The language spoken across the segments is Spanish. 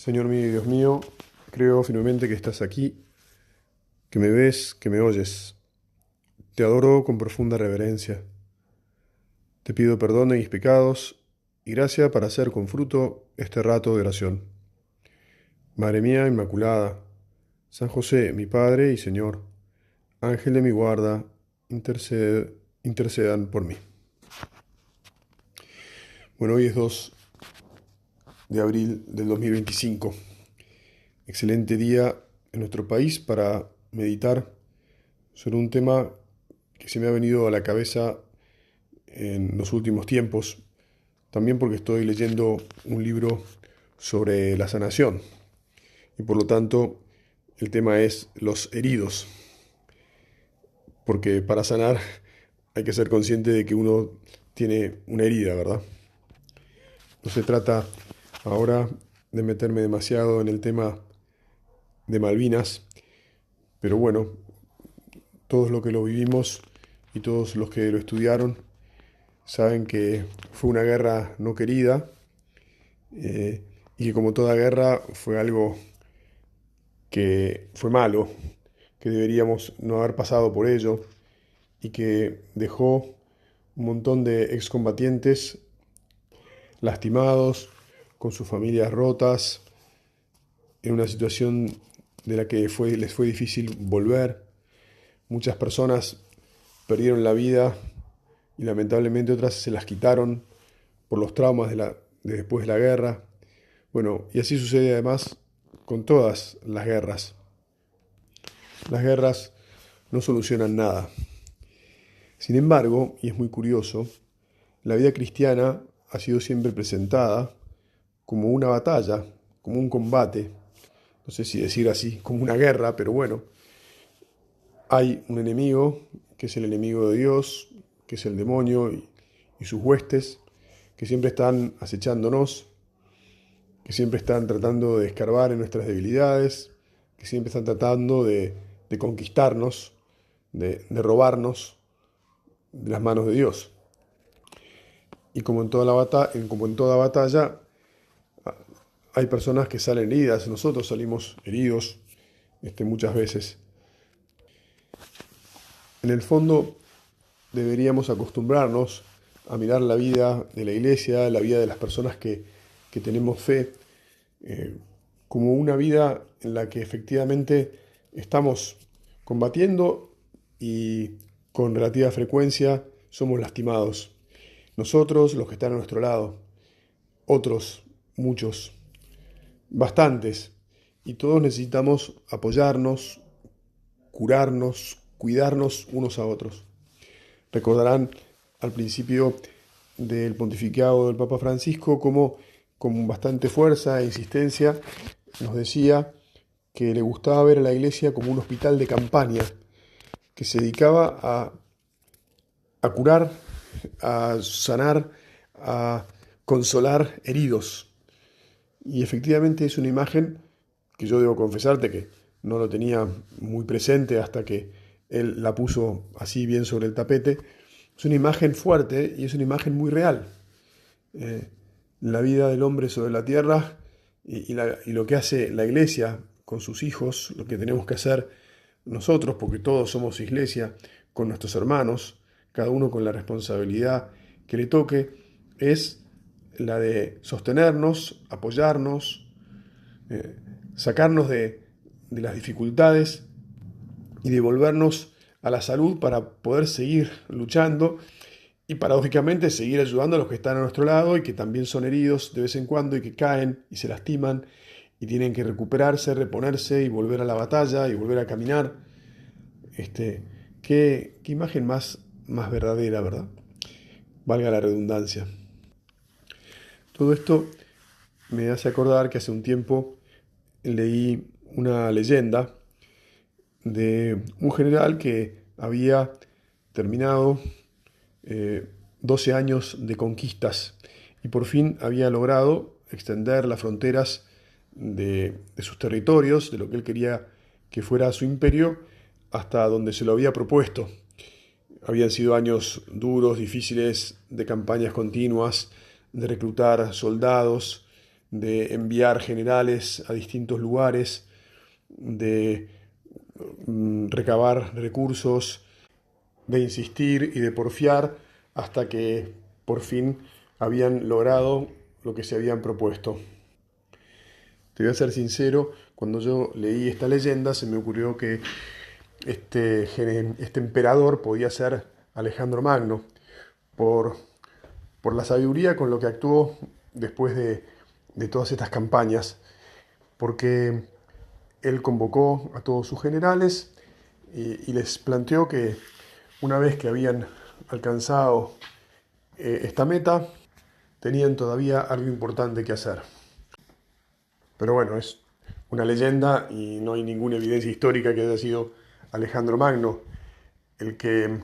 Señor mío y Dios mío, creo firmemente que estás aquí, que me ves, que me oyes. Te adoro con profunda reverencia. Te pido perdón de mis pecados y gracia para hacer con fruto este rato de oración. Madre mía Inmaculada, San José, mi Padre y Señor, Ángel de mi guarda, intercedan por mí. Bueno, hoy es 2 de abril del 2025. Excelente día en nuestro país para meditar sobre un tema que se me ha venido a la cabeza en los últimos tiempos, también porque estoy leyendo un libro sobre la sanación y por lo tanto el tema es los heridos, porque para sanar hay que ser consciente de que uno tiene una herida, ¿verdad? No se trata ahora de meterme demasiado en el tema de Malvinas, pero bueno, todos los que lo vivimos y todos los que lo estudiaron saben que fue una guerra no querida, y que como toda guerra fue algo que fue malo, que deberíamos no haber pasado por ello y que dejó un montón de excombatientes lastimados, con sus familias rotas, en una situación de la que les fue difícil volver. Muchas personas perdieron la vida y lamentablemente otras se las quitaron por los traumas de después de la guerra. Bueno, y así sucede además con todas las guerras. Las guerras no solucionan nada. Sin embargo, y es muy curioso, la vida cristiana ha sido siempre presentada como una batalla, como un combate, no sé si decir así, como una guerra, pero bueno, hay un enemigo que es el enemigo de Dios, que es el demonio y sus huestes, que siempre están acechándonos, que siempre están tratando de escarbar en nuestras debilidades, que siempre están tratando de conquistarnos, de robarnos de las manos de Dios. Y como en toda batalla, hay personas que salen heridas, nosotros salimos heridos muchas veces. En el fondo deberíamos acostumbrarnos a mirar la vida de la iglesia, la vida de las personas que tenemos fe, como una vida en la que efectivamente estamos combatiendo y con relativa frecuencia somos lastimados. Nosotros, los que están a nuestro lado, otros, muchos, bastantes, y todos necesitamos apoyarnos, curarnos, cuidarnos unos a otros. Recordarán al principio del pontificado del Papa Francisco cómo con bastante fuerza e insistencia nos decía que le gustaba ver a la iglesia como un hospital de campaña, que se dedicaba a curar, a sanar, a consolar heridos. Y efectivamente es una imagen que yo debo confesarte que no lo tenía muy presente hasta que él la puso así bien sobre el tapete. Es una imagen fuerte y es una imagen muy real. La vida del hombre sobre la tierra y lo que hace la iglesia con sus hijos, lo que tenemos que hacer nosotros, porque todos somos iglesia, con nuestros hermanos, cada uno con la responsabilidad que le toque, es la de sostenernos, apoyarnos, sacarnos de las dificultades y devolvernos a la salud para poder seguir luchando y paradójicamente seguir ayudando a los que están a nuestro lado y que también son heridos de vez en cuando y que caen y se lastiman y tienen que recuperarse, reponerse y volver a la batalla y volver a caminar. Qué imagen más verdadera, ¿verdad? Valga la redundancia. Todo esto me hace acordar que hace un tiempo leí una leyenda de un general que había terminado 12 años de conquistas y por fin había logrado extender las fronteras de sus territorios, de lo que él quería que fuera su imperio, hasta donde se lo había propuesto. Habían sido años duros, difíciles, de campañas continuas, de reclutar soldados, de enviar generales a distintos lugares, de recabar recursos, de insistir y de porfiar hasta que por fin habían logrado lo que se habían propuesto. Te voy a ser sincero, cuando yo leí esta leyenda se me ocurrió que este emperador podía ser Alejandro Magno, por, por la sabiduría con lo que actuó después de todas estas campañas, porque él convocó a todos sus generales y les planteó que una vez que habían alcanzado esta meta, tenían todavía algo importante que hacer. Pero bueno, es una leyenda y no hay ninguna evidencia histórica que haya sido Alejandro Magno el que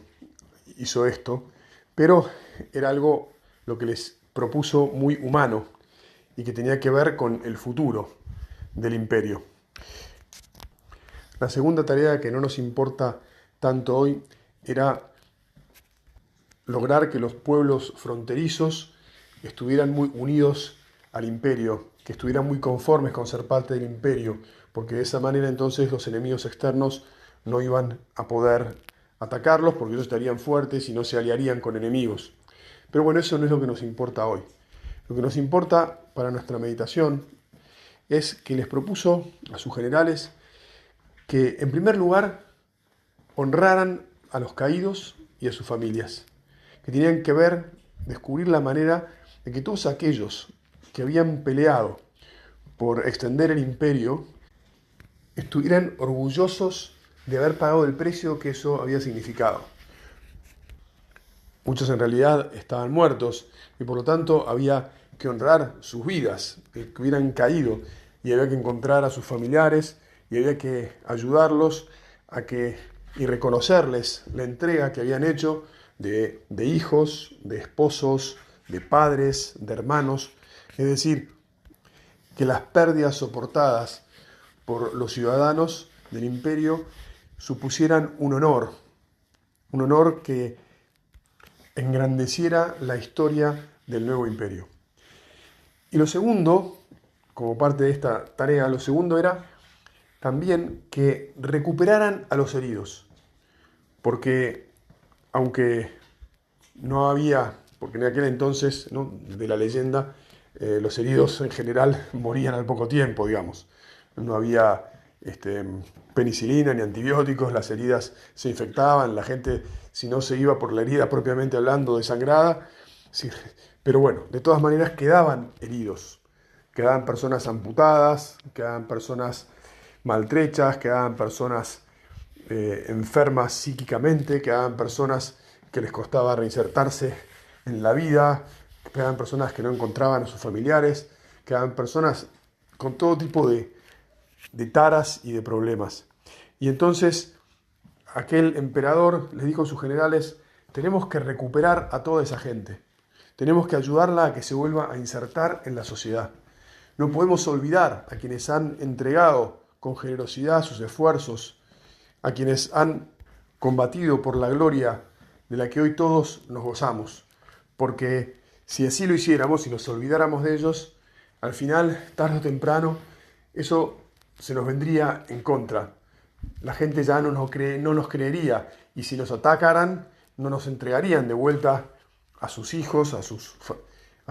hizo esto, pero era algo lo que les propuso muy humano y que tenía que ver con el futuro del imperio. La segunda tarea que no nos importa tanto hoy era lograr que los pueblos fronterizos estuvieran muy unidos al imperio, que estuvieran muy conformes con ser parte del imperio, porque de esa manera entonces los enemigos externos no iban a poder atacarlos, porque ellos estarían fuertes y no se aliarían con enemigos. Pero bueno, eso no es lo que nos importa hoy. Lo que nos importa para nuestra meditación es que les propuso a sus generales que, en primer lugar, honraran a los caídos y a sus familias, que tenían que descubrir la manera de que todos aquellos que habían peleado por extender el imperio estuvieran orgullosos de haber pagado el precio que eso había significado. Muchos en realidad estaban muertos y por lo tanto había que honrar sus vidas, que hubieran caído, y había que encontrar a sus familiares y había que ayudarlos y reconocerles la entrega que habían hecho de hijos, de esposos, de padres, de hermanos. Es decir, que las pérdidas soportadas por los ciudadanos del imperio supusieran un honor que engrandeciera la historia del nuevo imperio. Y lo segundo, como parte de esta tarea, lo segundo era también que recuperaran a los heridos, porque aunque no había, porque en aquel entonces, ¿no?, de la leyenda, los heridos en general morían al poco tiempo, digamos. No había penicilina ni antibióticos, las heridas se infectaban, la gente, si no se iba por la herida propiamente hablando, desangrada, sí, pero bueno, de todas maneras quedaban heridos, quedaban personas amputadas, quedaban personas maltrechas, quedaban personas enfermas psíquicamente, quedaban personas que les costaba reinsertarse en la vida, quedaban personas que no encontraban a sus familiares, quedaban personas con todo tipo de taras y de problemas. Y entonces aquel emperador les dijo a sus generales: tenemos que recuperar a toda esa gente, tenemos que ayudarla a que se vuelva a insertar en la sociedad. No podemos olvidar a quienes han entregado con generosidad sus esfuerzos, a quienes han combatido por la gloria de la que hoy todos nos gozamos, porque si así lo hiciéramos y nos olvidáramos de ellos, al final, tarde o temprano, eso se nos vendría en contra. La gente ya no nos creería, y si nos atacaran, no nos entregarían de vuelta a sus hijos, a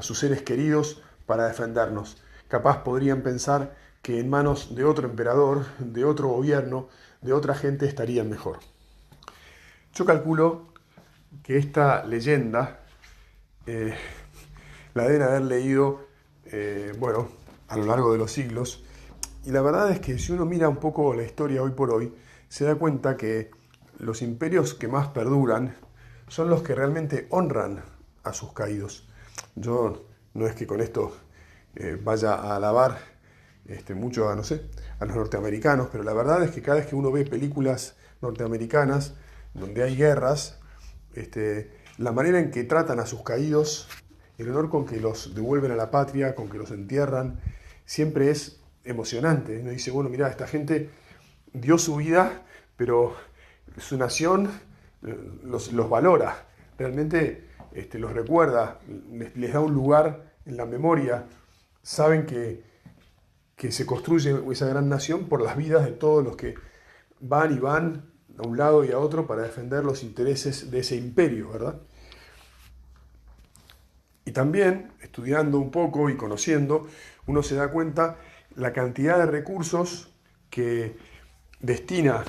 sus seres queridos para defendernos. Capaz podrían pensar que en manos de otro emperador, de otro gobierno, de otra gente estarían mejor. Yo calculo que esta leyenda la deben haber leído a lo largo de los siglos, y la verdad es que si uno mira un poco la historia hoy por hoy, se da cuenta que los imperios que más perduran son los que realmente honran a sus caídos. Yo no es que con esto vaya a alabar mucho a los norteamericanos, pero la verdad es que cada vez que uno ve películas norteamericanas donde hay guerras, la manera en que tratan a sus caídos, el honor con que los devuelven a la patria, con que los entierran, siempre es emocionante. Uno dice, bueno, mirá, esta gente dio su vida, pero su nación los valora, realmente los recuerda, les da un lugar en la memoria, saben que se construye esa gran nación por las vidas de todos los que van y van a un lado y a otro para defender los intereses de ese imperio, ¿verdad? Y también, estudiando un poco y conociendo, uno se da cuenta la cantidad de recursos que destina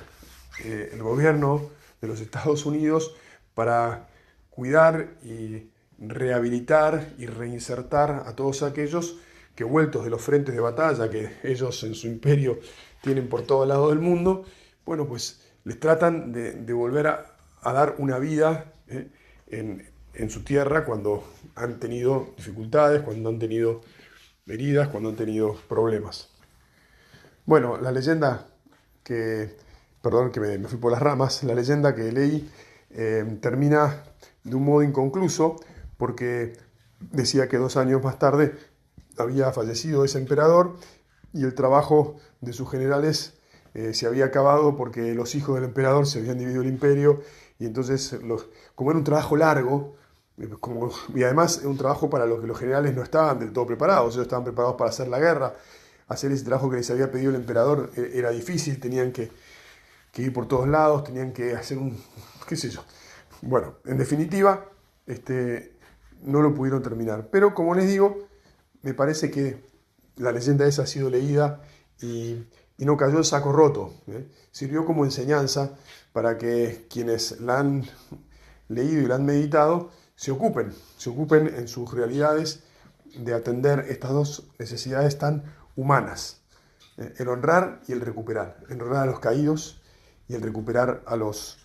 el gobierno de los Estados Unidos para cuidar y rehabilitar y reinsertar a todos aquellos que, vueltos de los frentes de batalla que ellos en su imperio tienen por todo lado del mundo, bueno, pues les tratan de volver a dar una vida en su tierra cuando han tenido dificultades, cuando han tenido heridas, cuando han tenido problemas. Bueno, la leyenda perdón que me fui por las ramas, la leyenda que leí termina de un modo inconcluso porque decía que 2 años más tarde había fallecido ese emperador y el trabajo de sus generales se había acabado porque los hijos del emperador se habían dividido el imperio y entonces, como era un trabajo largo, y además era un trabajo para lo que los generales no estaban del todo preparados, ellos estaban preparados para hacer la guerra, hacer ese trabajo que les había pedido el emperador era difícil, tenían que ir por todos lados, tenían que hacer qué sé yo. Bueno, en definitiva, no lo pudieron terminar. Pero como les digo, me parece que la leyenda esa ha sido leída y no cayó en saco roto. Sirvió como enseñanza para que quienes la han leído y la han meditado se ocupen en sus realidades de atender estas dos necesidades tan humanas. El honrar y el recuperar. El honrar a los caídos y el recuperar a los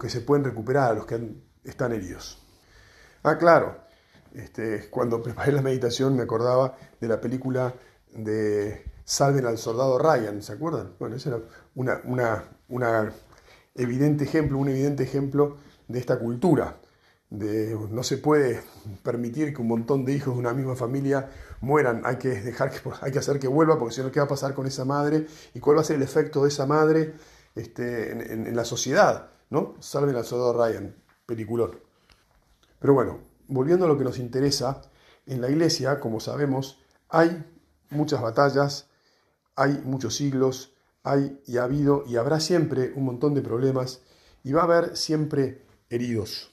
que se pueden recuperar, a los que están heridos. Ah, claro, cuando preparé la meditación me acordaba de la película de Salven al Soldado Ryan, ¿se acuerdan? Bueno, ese era un evidente ejemplo de esta cultura. No se puede permitir que un montón de hijos de una misma familia mueran, hay que hacer que vuelva, porque si no, ¿qué va a pasar con esa madre? ¿Y cuál va a ser el efecto de esa madre en la sociedad? ¿No? Salven al Soldado Ryan, peliculón. Pero bueno, volviendo a lo que nos interesa, en la iglesia, como sabemos, hay muchas batallas, hay muchos siglos, hay y ha habido y habrá siempre un montón de problemas y va a haber siempre heridos.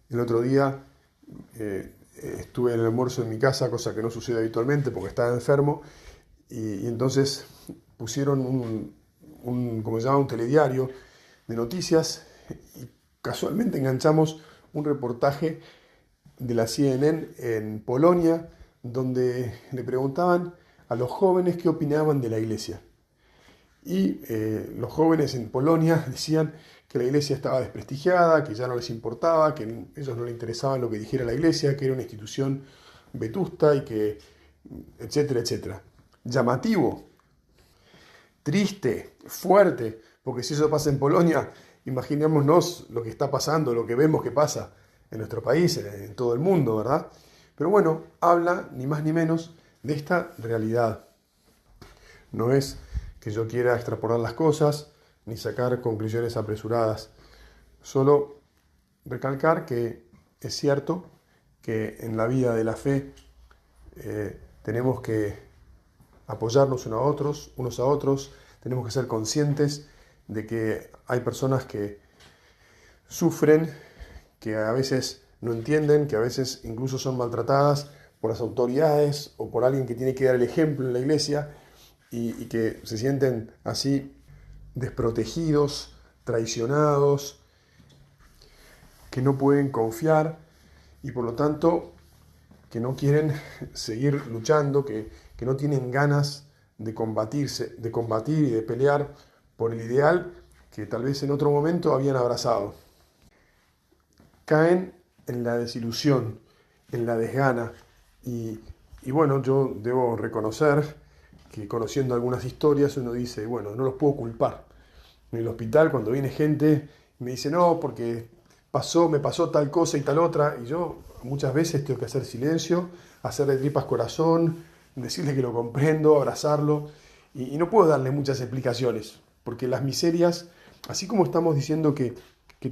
El otro día estuve en el almuerzo en mi casa, cosa que no sucede habitualmente porque estaba enfermo, y entonces pusieron como se llama, un telediario de noticias y casualmente enganchamos un reportaje de la CNN en Polonia donde le preguntaban a los jóvenes qué opinaban de la iglesia. Y los jóvenes en Polonia decían que la iglesia estaba desprestigiada, que ya no les importaba, que a ellos no les interesaba lo que dijera la iglesia, que era una institución vetusta y que, etcétera, etcétera. Llamativo, triste, fuerte, porque si eso pasa en Polonia, imaginémonos lo que está pasando, lo que vemos que pasa en nuestro país, en todo el mundo, ¿verdad? Pero bueno, habla ni más ni menos de esta realidad. No es que yo quiera extrapolar las cosas ni sacar conclusiones apresuradas, solo recalcar que es cierto que en la vida de la fe tenemos que apoyarnos unos a otros, tenemos que ser conscientes de que hay personas que sufren, que a veces no entienden, que a veces incluso son maltratadas por las autoridades o por alguien que tiene que dar el ejemplo en la iglesia y que se sienten así desprotegidos, traicionados, que no pueden confiar y por lo tanto que no quieren seguir luchando, que no tienen ganas de combatir y de pelear por el ideal que tal vez en otro momento habían abrazado. Caen en la desilusión, en la desgana y bueno, yo debo reconocer que conociendo algunas historias uno dice, bueno, no los puedo culpar. En el hospital cuando viene gente me dice, no, porque me pasó tal cosa y tal otra, y yo muchas veces tengo que hacer silencio, hacerle tripas corazón, decirle que lo comprendo, abrazarlo, y no puedo darle muchas explicaciones, porque las miserias, así como estamos diciendo que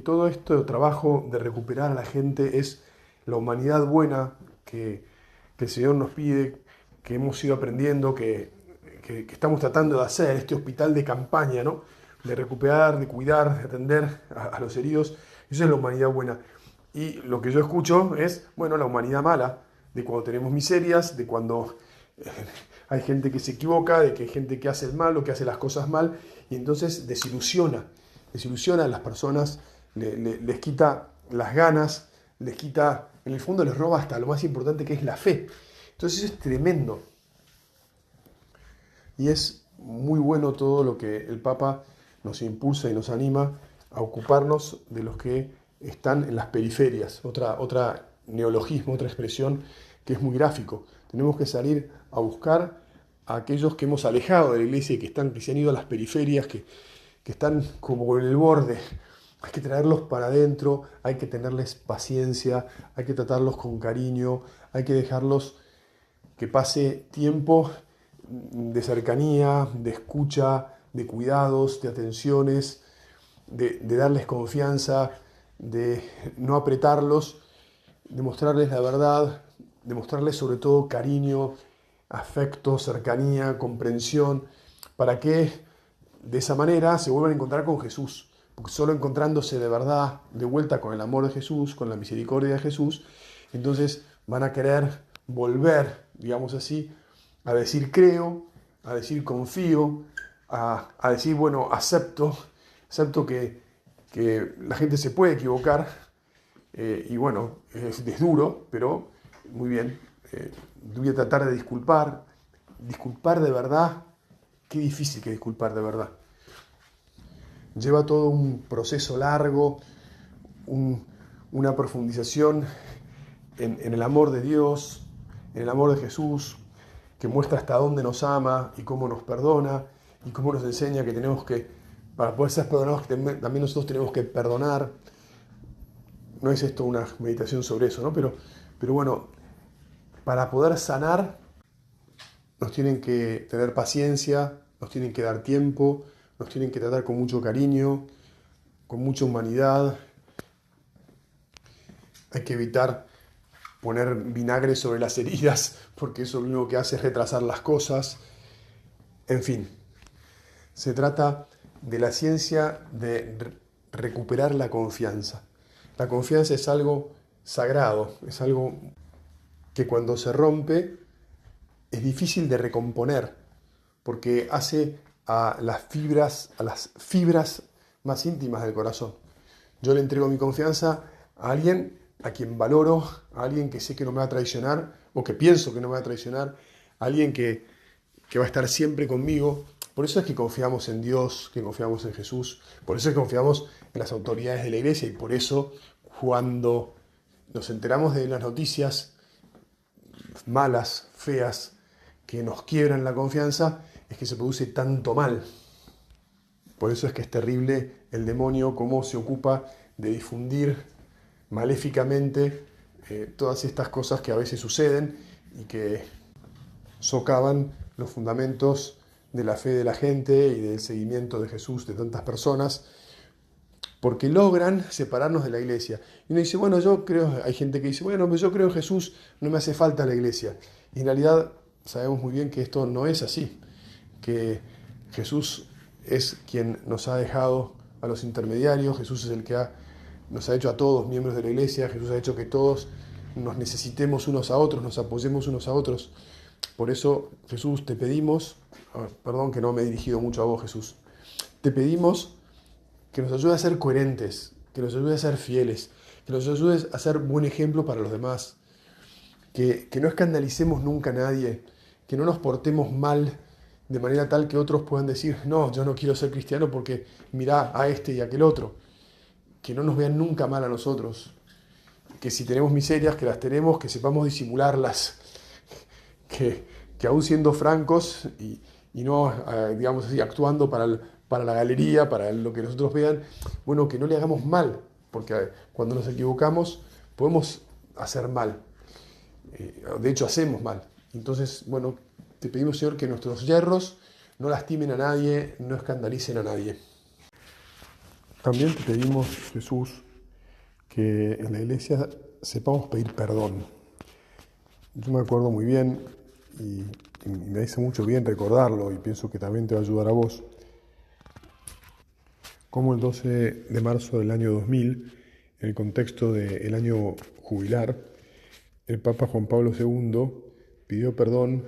todo este trabajo de recuperar a la gente es la humanidad buena que el Señor nos pide que hemos ido aprendiendo, que estamos tratando de hacer, este hospital de campaña, ¿no? De recuperar, de cuidar, de atender a los heridos. Eso es la humanidad buena. Y lo que yo escucho es, bueno, la humanidad mala, de cuando tenemos miserias, de cuando hay gente que se equivoca, de que hay gente que hace el mal o que hace las cosas mal, y entonces desilusiona a las personas, les quita las ganas, les quita, en el fondo les roba hasta lo más importante que es la fe. Entonces eso es tremendo. Y es muy bueno todo lo que el Papa nos impulsa y nos anima a ocuparnos de los que están en las periferias. Otra neologismo, otra expresión que es muy gráfico. Tenemos que salir a buscar a aquellos que hemos alejado de la iglesia y que se han ido a las periferias, que están como en el borde. Hay que traerlos para adentro, hay que tenerles paciencia, hay que tratarlos con cariño, hay que dejarlos que pase tiempo de cercanía, de escucha, de cuidados, de atenciones, de darles confianza, de no apretarlos, de mostrarles la verdad, de mostrarles sobre todo cariño, afecto, cercanía, comprensión, para que de esa manera se vuelvan a encontrar con Jesús. Porque solo encontrándose de verdad, de vuelta con el amor de Jesús, con la misericordia de Jesús, entonces van a querer volver, digamos así, a decir creo, a decir confío, a decir, bueno, acepto que la gente se puede equivocar, y bueno, es duro, pero muy bien, voy a tratar de disculpar de verdad, qué difícil que disculpar de verdad. Lleva todo un proceso largo, una profundización en el amor de Dios, en el amor de Jesús, que muestra hasta dónde nos ama y cómo nos perdona y cómo nos enseña que tenemos que, para poder ser perdonados, que también nosotros tenemos que perdonar. No es esto una meditación sobre eso, ¿no? Pero bueno, para poder sanar nos tienen que tener paciencia, nos tienen que dar tiempo, nos tienen que tratar con mucho cariño, con mucha humanidad. Hay que evitar poner vinagre sobre las heridas, porque eso lo único que hace es retrasar las cosas. En fin, se trata de la ciencia de recuperar la confianza. La confianza es algo sagrado, es algo que cuando se rompe es difícil de recomponer, porque hace a las fibras más íntimas del corazón. Yo le entrego mi confianza a alguien a quien valoro, a alguien que sé que no me va a traicionar, o que pienso que no me va a traicionar, a alguien que va a estar siempre conmigo. Por eso es que confiamos en Dios, que confiamos en Jesús, por eso es que confiamos en las autoridades de la iglesia, y por eso cuando nos enteramos de las noticias malas, feas, que nos quiebran la confianza, es que se produce tanto mal. Por eso es que es terrible el demonio, cómo se ocupa de difundir maléficamente todas estas cosas que a veces suceden y que socavan los fundamentos de la fe de la gente y del seguimiento de Jesús de tantas personas, porque logran separarnos de la iglesia. Y uno dice, bueno, yo creo, hay gente que dice, bueno, yo creo en Jesús, no me hace falta la iglesia. Y en realidad sabemos muy bien que esto no es así, que Jesús es quien nos ha dejado a los intermediarios, Jesús es el que nos ha hecho a todos miembros de la iglesia, Jesús ha hecho que todos nos necesitemos unos a otros, nos apoyemos unos a otros. Por eso, Jesús, te pedimos, perdón que no me he dirigido mucho a vos, Jesús, te pedimos que nos ayudes a ser coherentes, que nos ayudes a ser fieles, que nos ayudes a ser buen ejemplo para los demás, que no escandalicemos nunca a nadie, que no nos portemos mal de manera tal que otros puedan decir, no, yo no quiero ser cristiano porque mirá a este y a aquel otro. Que no nos vean nunca mal a nosotros, que si tenemos miserias, que las tenemos, que sepamos disimularlas, que aún siendo francos y no, digamos así, actuando para la galería, para lo que nosotros vean, bueno, que no le hagamos mal, porque cuando nos equivocamos podemos hacer mal, de hecho hacemos mal. Entonces, bueno, te pedimos, Señor, que nuestros yerros no lastimen a nadie, no escandalicen a nadie. También te pedimos, Jesús, que en la iglesia sepamos pedir perdón. Yo me acuerdo muy bien y me hace mucho bien recordarlo y pienso que también te va a ayudar a vos. Como el 12 de marzo del año 2000, en el contexto del año jubilar, el Papa Juan Pablo II pidió perdón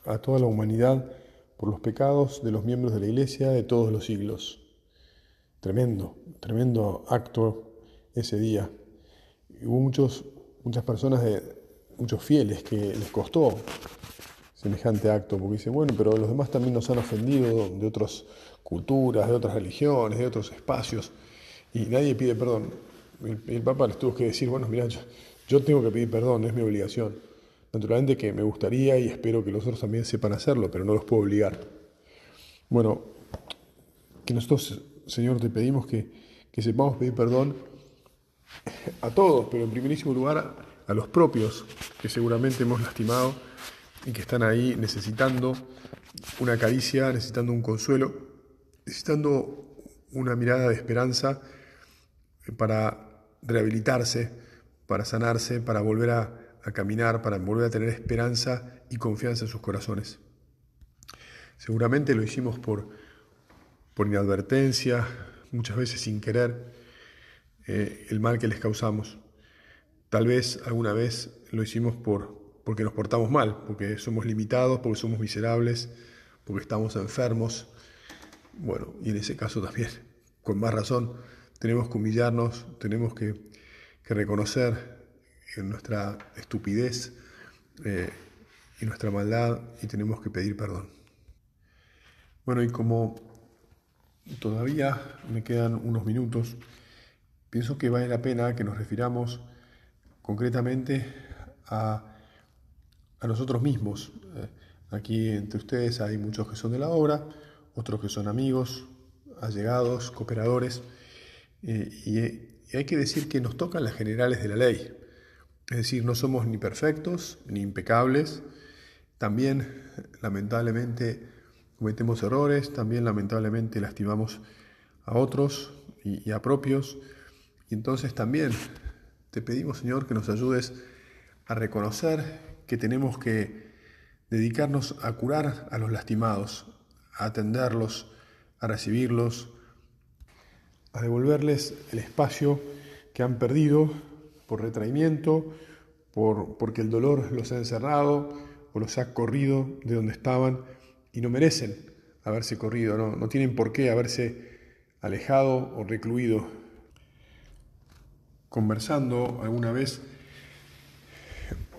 a toda la humanidad por los pecados de los miembros de la Iglesia de todos los siglos. Tremendo, tremendo acto ese día. Y hubo muchas personas, muchos fieles que les costó semejante acto, porque dicen, bueno, pero los demás también nos han ofendido de otras culturas, de otras religiones, de otros espacios, y nadie pide perdón. El Papa les tuvo que decir, bueno, mira, yo tengo que pedir perdón, es mi obligación. Naturalmente que me gustaría y espero que los otros también sepan hacerlo, pero no los puedo obligar. Bueno, que nosotros, Señor, te pedimos que sepamos pedir perdón a todos, pero en primerísimo lugar a los propios que seguramente hemos lastimado y que están ahí necesitando una caricia, necesitando un consuelo, necesitando una mirada de esperanza para rehabilitarse, para sanarse, para volver a caminar, para volver a tener esperanza y confianza en sus corazones. Seguramente lo hicimos por inadvertencia, muchas veces sin querer, el mal que les causamos. Tal vez alguna vez lo hicimos porque nos portamos mal, porque somos limitados, porque somos miserables, porque estamos enfermos. Bueno, y en ese caso también, con más razón, tenemos que humillarnos, tenemos que reconocer nuestra estupidez y nuestra maldad y tenemos que pedir perdón. Bueno, y como todavía me quedan unos minutos, pienso que vale la pena que nos refiramos concretamente a nosotros mismos. Aquí entre ustedes hay muchos que son de la obra, otros que son amigos, allegados, cooperadores, y hay que decir que nos tocan las generales de la ley. Es decir, no somos ni perfectos ni impecables. También, lamentablemente, cometemos errores, también lamentablemente lastimamos a otros y a propios. Y entonces también te pedimos, Señor, que nos ayudes a reconocer que tenemos que dedicarnos a curar a los lastimados, a atenderlos, a recibirlos, a devolverles el espacio que han perdido por retraimiento, porque el dolor los ha encerrado o los ha corrido de donde estaban y no merecen haberse corrido, no tienen por qué haberse alejado o recluido. Conversando alguna vez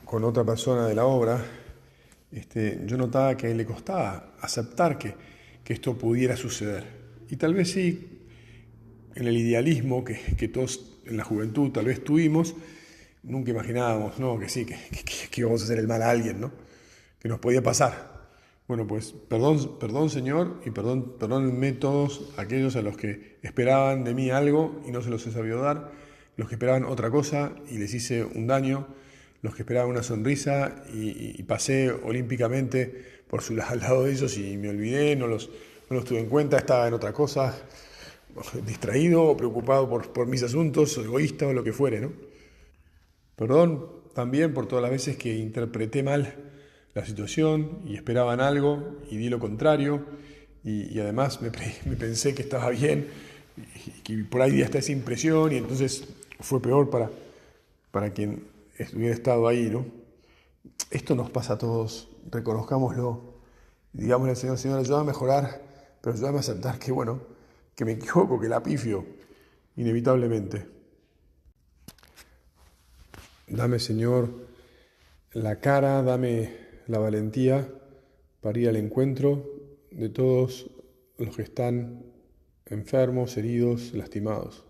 con otra persona de la obra, yo notaba que a él le costaba aceptar que esto pudiera suceder. Y tal vez sí, en el idealismo que todos en la juventud tal vez tuvimos, nunca imaginábamos, ¿no? Que sí, que íbamos a hacer el mal a alguien, ¿no? Que nos podía pasar. Bueno, pues perdón Señor, y perdónenme todos aquellos a los que esperaban de mí algo y no se los he sabido dar, los que esperaban otra cosa y les hice un daño, los que esperaban una sonrisa y pasé olímpicamente al lado de ellos y me olvidé, no los tuve en cuenta, estaba en otra cosa, distraído o preocupado por mis asuntos, egoísta o lo que fuere, ¿no? Perdón también por todas las veces que interpreté mal la situación y esperaban algo y di lo contrario y además me pensé que estaba bien y que por ahí hasta esa impresión y entonces fue peor para quien hubiera estado ahí, ¿no? Esto nos pasa a todos, reconozcámoslo, digámosle al Señor, ayúdame a mejorar, pero ayúdame a aceptar que me equivoco, que la pifio, inevitablemente. Dame, Señor, la cara, dame la valentía para ir al encuentro de todos los que están enfermos, heridos, lastimados.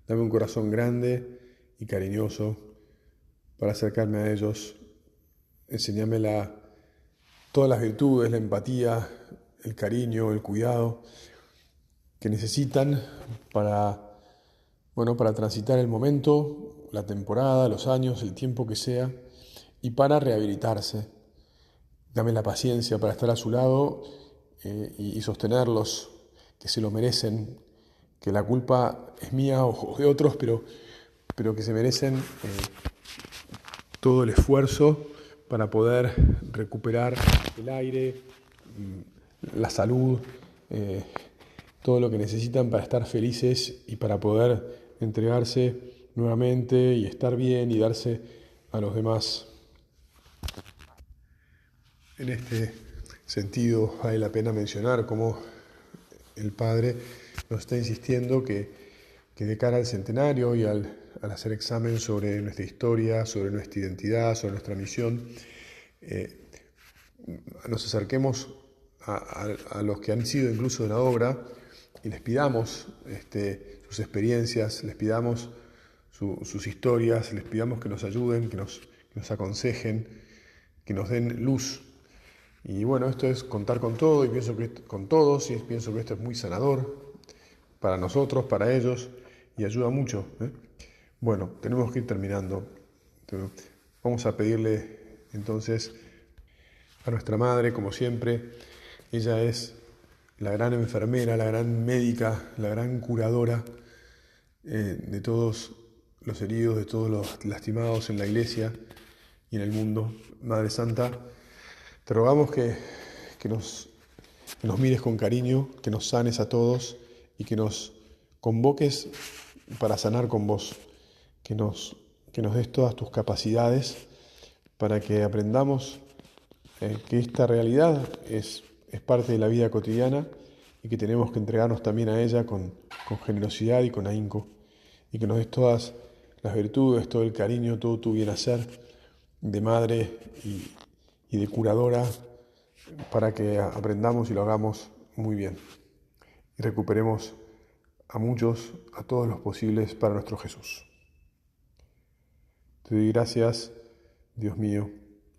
Dame un corazón grande y cariñoso para acercarme a ellos. Enséñame todas las virtudes, la empatía, el cariño, el cuidado que necesitan para transitar el momento, la temporada, los años, el tiempo que sea, y para rehabilitarse. Dame la paciencia para estar a su lado y sostenerlos, que se lo merecen, que la culpa es mía o de otros, pero que se merecen todo el esfuerzo para poder recuperar el aire, la salud, todo lo que necesitan para estar felices y para poder entregarse nuevamente y estar bien y darse a los demás. En este sentido, vale la pena mencionar cómo el Padre nos está insistiendo que de cara al centenario y al hacer examen sobre nuestra historia, sobre nuestra identidad, sobre nuestra misión, nos acerquemos a los que han sido incluso en la obra y les pidamos sus experiencias, les pidamos sus historias, les pidamos que nos ayuden, que nos aconsejen, que nos den luz. Y bueno, esto es contar con todo y pienso que con todos, y pienso que esto es muy sanador para nosotros, para ellos, y ayuda mucho. Bueno, tenemos que ir terminando. Vamos a pedirle entonces a nuestra madre, como siempre. Ella es la gran enfermera, la gran médica, la gran curadora de todos los heridos, de todos los lastimados en la iglesia y en el mundo. Madre Santa, te rogamos que nos mires con cariño, que nos sanes a todos y que nos convoques para sanar con vos, que nos des todas tus capacidades para que aprendamos que esta realidad es parte de la vida cotidiana y que tenemos que entregarnos también a ella con generosidad y con ahínco, y que nos des todas las virtudes, todo el cariño, todo tu bien hacer de madre y de curadora, para que aprendamos y lo hagamos muy bien y recuperemos a muchos, a todos los posibles para nuestro Jesús. Te doy gracias, Dios mío,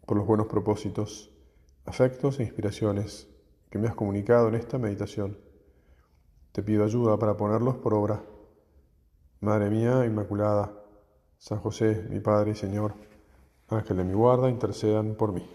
por los buenos propósitos, afectos e inspiraciones que me has comunicado en esta meditación. Te pido ayuda para ponerlos por obra. Madre mía Inmaculada, San José, mi Padre y Señor, Ángel de mi guarda, intercedan por mí.